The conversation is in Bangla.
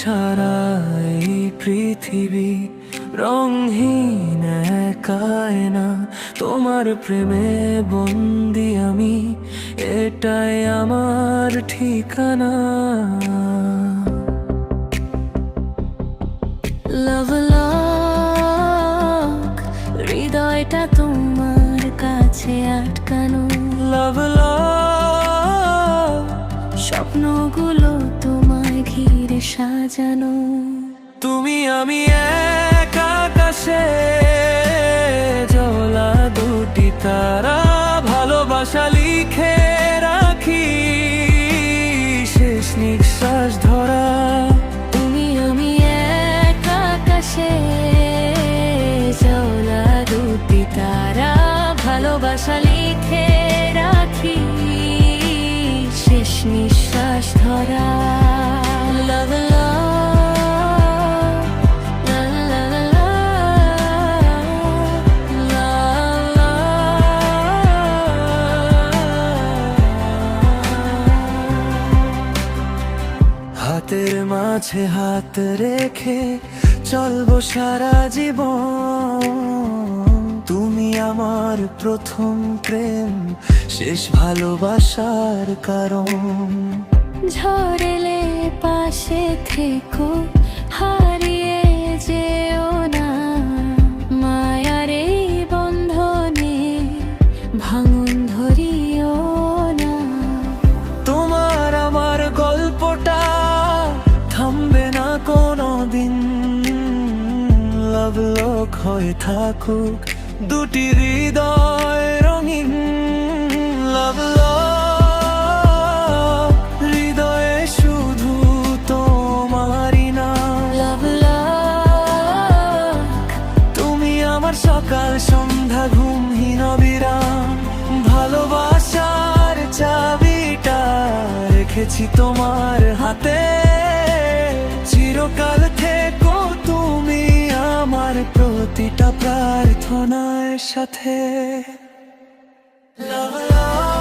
ছাড়া এই পৃথিবী রংহীন একায় না, তোমার প্রেমে বন্দি আমি, এটাই আমার ঠিকানা। লাভ লক, হৃদয়টা তোমার কাছে আটকানো। লাভ লাভ, স্বপ্নগুলো তোমায় ঘিরে সাজানো। তুমি আমি এক আকাশে জ্বলা দুটি তারা, ভালোবাসা লিখে রাখি শেষ নিঃশ্বাস ধরা। তুমি আমি এক আকাশে জ্বলা দুটি তারা, ভালোবাসা লিখে রাখি শেষ নিঃশ্বাস ধরা। লাভ হাতের মাঝে হাত রেখে চলবো সারা জীবন, তুমি আমার প্রথম প্রেম, শেষ ভালোবাসার কারণ। ঝড় এলে পাশে থেকো, হারিয়ে যেও না, মায়ার এই বন্ধনে ভাঙন ধরিও না। তোমার আমার গল্পটা থামবে না কোনো দিন, লাভ লক হয়ে থাকুক দুটি হৃদয় রঙিন। লাভ লক, হৃদয়ে শুধু তোমারই না। লাভ লক, তুমি আমার সকাল সন্ধ্যা ঘুমহীন বিরাম, ভালোবাসার চাবিটা রেখেছি তোমার হাতে, চিরকাল থেকো তুমি আমার প্রতিটা প্রার্থনার সাথে। লাভ লাভ।